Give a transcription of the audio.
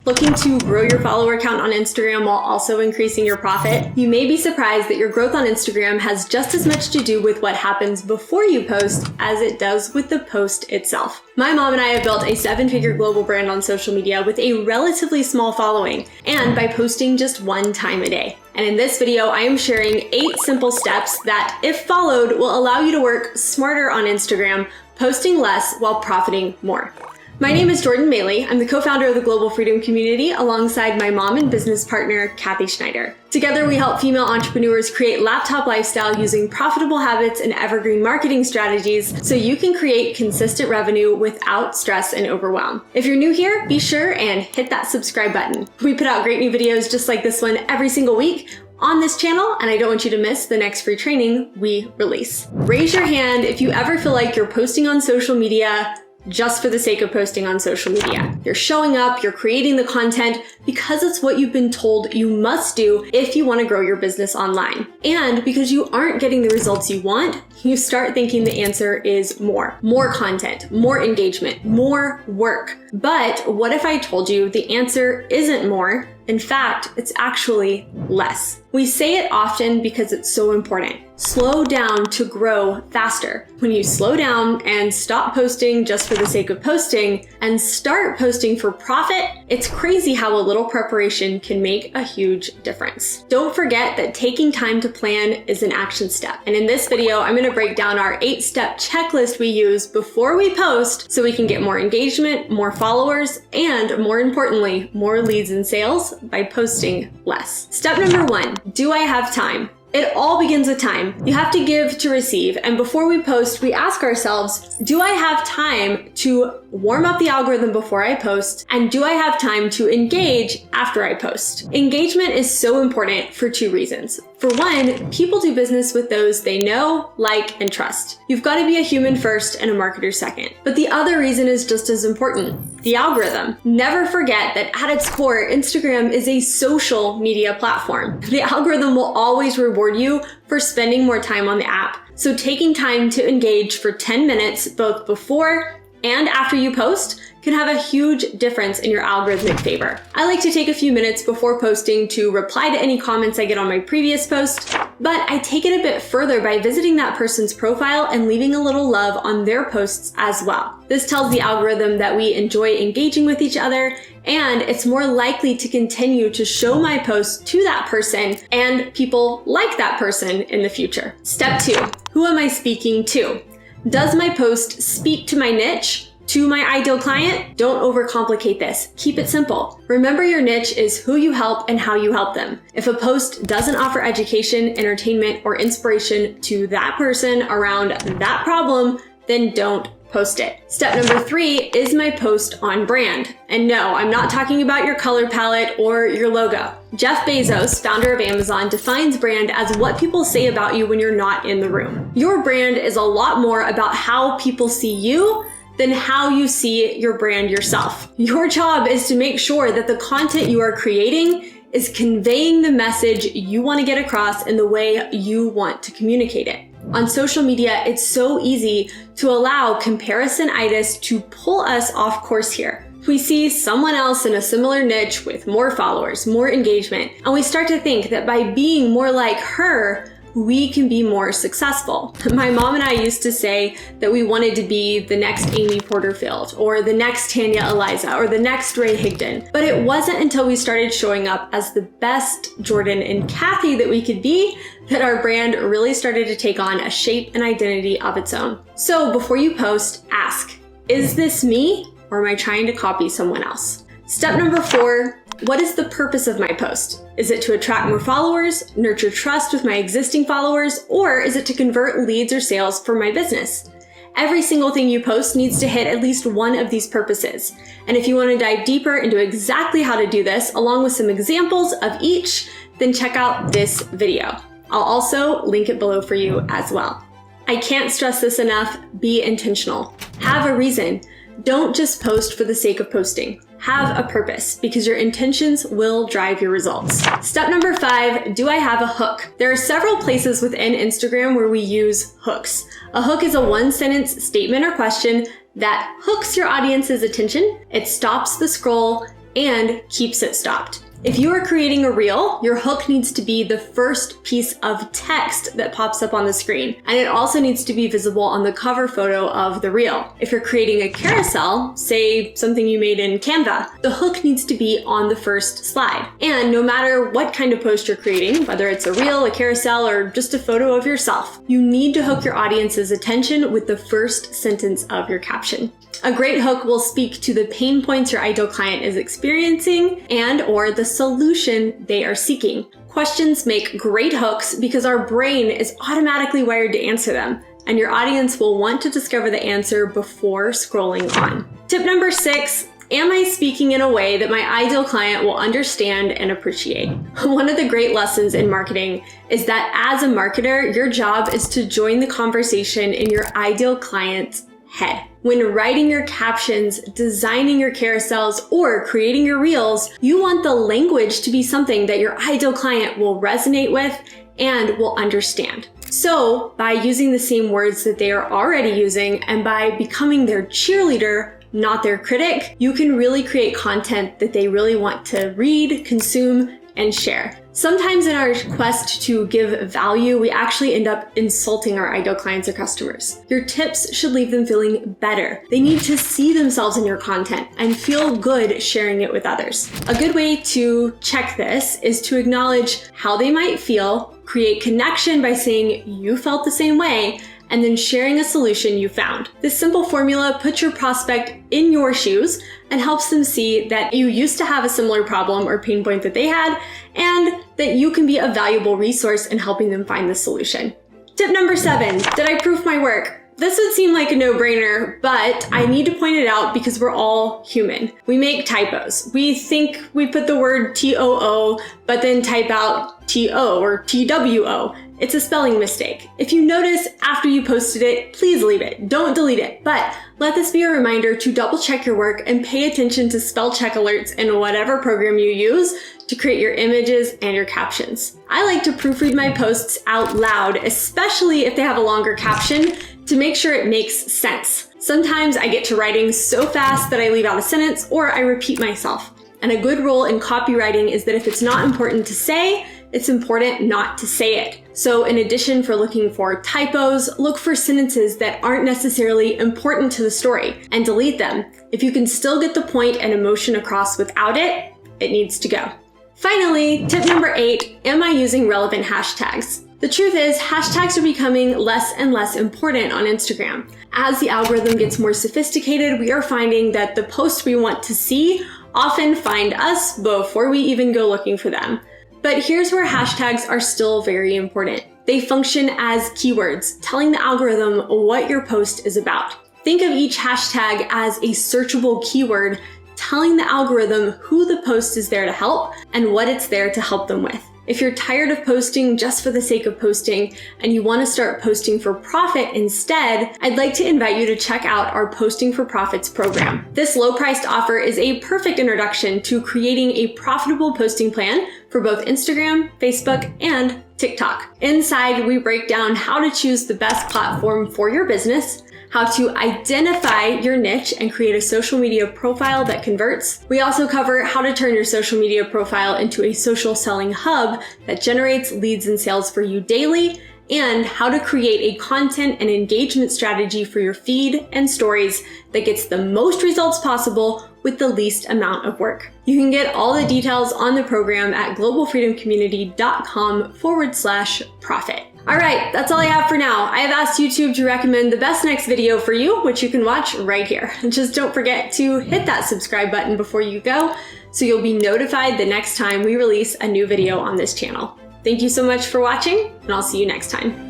Looking to grow your follower count on Instagram while also increasing your profit? You may be surprised that your growth on Instagram has just as much to do with what happens before you post as it does with the post itself. My mom and I have built a 7-figure global brand on social media with a relatively small following, and by posting just 1 time a day. And in this video, I am sharing 8 simple steps that, if followed, will allow you to work smarter on Instagram, posting less while profiting more. My name is Jordan Maley. I'm the co-founder of the Global Freedom Community alongside my mom and business partner, Kathy Schneider. Together, we help female entrepreneurs create laptop lifestyle using profitable habits and evergreen marketing strategies so you can create consistent revenue without stress and overwhelm. If you're new here, be sure and hit that subscribe button. We put out great new videos just like this one every single week on this channel, and I don't want you to miss the next free training we release. Raise your hand if you ever feel like you're posting on social media just for the sake of posting on social media. You're showing up, you're creating the content because it's what you've been told you must do if you want to grow your business online. And because you aren't getting the results you want, you start thinking the answer is more. More content, more engagement, more work. But what if I told you the answer isn't more? In fact, it's actually less. We say it often because it's so important. Slow down to grow faster. When you slow down and stop posting just for the sake of posting and start posting for profit, it's crazy how a little preparation can make a huge difference. Don't forget that taking time to plan is an action step. And in this video, I'm going to break down our 8-step checklist we use before we post so we can get more engagement, more followers, and more importantly, more leads and sales by posting less. Step number 1, do I have time? It all begins with time. You have to give to receive. And before we post, we ask ourselves, do I have time to warm up the algorithm before I post? And do I have time to engage after I post? Engagement is so important for 2 reasons. For one, people do business with those they know, like, and trust. You've got to be a human first and a marketer second. But the other reason is just as important, the algorithm. Never forget that at its core, Instagram is a social media platform. The algorithm will always reward you for spending more time on the app. So taking time to engage for 10 minutes, both before and after you post, can have a huge difference in your algorithmic favor. I like to take a few minutes before posting to reply to any comments I get on my previous post, but I take it a bit further by visiting that person's profile and leaving a little love on their posts as well. This tells the algorithm that we enjoy engaging with each other, and it's more likely to continue to show my posts to that person and people like that person in the future. Step 2, who am I speaking to? Does my post speak to my niche? To my ideal client? Don't overcomplicate this. Keep it simple. Remember, your niche is who you help and how you help them. If a post doesn't offer education, entertainment, or inspiration to that person around that problem, then don't post it. Step number 3, is my post on brand? And no, I'm not talking about your color palette or your logo. Jeff Bezos, founder of Amazon, defines brand as what people say about you when you're not in the room. Your brand is a lot more about how people see you than how you see your brand yourself. Your job is to make sure that the content you are creating is conveying the message you want to get across in the way you want to communicate it. On social media, it's so easy to allow comparison-itis to pull us off course here. We see someone else in a similar niche with more followers, more engagement, and we start to think that by being more like her, we can be more successful. My mom and I used to say that we wanted to be the next Amy Porterfield, or the next Tanya Eliza, or the next Ray Higdon. But it wasn't until we started showing up as the best Jordan and Kathy that we could be that our brand really started to take on a shape and identity of its own. So before you post, ask, is this me, or am I trying to copy someone else? Step number 4, what is the purpose of my post? Is it to attract more followers, nurture trust with my existing followers, or is it to convert leads or sales for my business? Every single thing you post needs to hit at least one of these purposes. And if you want to dive deeper into exactly how to do this, along with some examples of each, then check out this video. I'll also link it below for you as well. I can't stress this enough, be intentional. Have a reason. Don't just post for the sake of posting. Have a purpose, because your intentions will drive your results. Step number 5, do I have a hook? There are several places within Instagram where we use hooks. A hook is a 1-sentence statement or question that hooks your audience's attention. It stops the scroll and keeps it stopped. If you are creating a reel, your hook needs to be the first piece of text that pops up on the screen, and it also needs to be visible on the cover photo of the reel. If you're creating a carousel, say something you made in Canva, the hook needs to be on the first slide. And no matter what kind of post you're creating, whether it's a reel, a carousel, or just a photo of yourself, you need to hook your audience's attention with the first sentence of your caption. A great hook will speak to the pain points your ideal client is experiencing and/or the solution they are seeking. Questions make great hooks because our brain is automatically wired to answer them, and your audience will want to discover the answer before scrolling on. Tip number 6. Am I speaking in a way that my ideal client will understand and appreciate? One of the great lessons in marketing is that as a marketer, your job is to join the conversation in your ideal client's head. When writing your captions, designing your carousels, or creating your reels, you want the language to be something that your ideal client will resonate with and will understand. So, by using the same words that they are already using and by becoming their cheerleader, not their critic, you can really create content that they really want to read, consume, and share. Sometimes in our quest to give value, we actually end up insulting our ideal clients or customers. Your tips should leave them feeling better. They need to see themselves in your content and feel good sharing it with others. A good way to check this is to acknowledge how they might feel, create connection by saying you felt the same way, and then sharing a solution you found. This simple formula puts your prospect in your shoes and helps them see that you used to have a similar problem or pain point that they had, and that you can be a valuable resource in helping them find the solution. Tip number 7, did I proof my work? This would seem like a no-brainer, but I need to point it out because we're all human. We make typos. We think we put the word TOO, but then type out TO or TWO. It's a spelling mistake. If you notice after you posted it, please leave it. Don't delete it. But let this be a reminder to double check your work and pay attention to spell check alerts in whatever program you use to create your images and your captions. I like to proofread my posts out loud, especially if they have a longer caption, to make sure it makes sense. Sometimes I get to writing so fast that I leave out a sentence or I repeat myself. And a good rule in copywriting is that if it's not important to say, it's important not to say it. So in addition for looking for typos, look for sentences that aren't necessarily important to the story and delete them. If you can still get the point and emotion across without it, it needs to go. Finally, tip number 8, am I using relevant hashtags? The truth is, hashtags are becoming less and less important on Instagram. As the algorithm gets more sophisticated, we are finding that the posts we want to see often find us before we even go looking for them. But here's where hashtags are still very important. They function as keywords, telling the algorithm what your post is about. Think of each hashtag as a searchable keyword, telling the algorithm who the post is there to help and what it's there to help them with. If you're tired of posting just for the sake of posting and you want to start posting for profit instead, I'd like to invite you to check out our Posting for Profits program. This low-priced offer is a perfect introduction to creating a profitable posting plan for both Instagram, Facebook, and TikTok. Inside, we break down how to choose the best platform for your business, how to identify your niche and create a social media profile that converts. We also cover how to turn your social media profile into a social selling hub that generates leads and sales for you daily, and how to create a content and engagement strategy for your feed and stories that gets the most results possible with the least amount of work. You can get all the details on the program at globalfreedomcommunity.com/profit. All right, that's all I have for now. I have asked YouTube to recommend the best next video for you, which you can watch right here. And just don't forget to hit that subscribe button before you go, so you'll be notified the next time we release a new video on this channel. Thank you so much for watching, and I'll see you next time.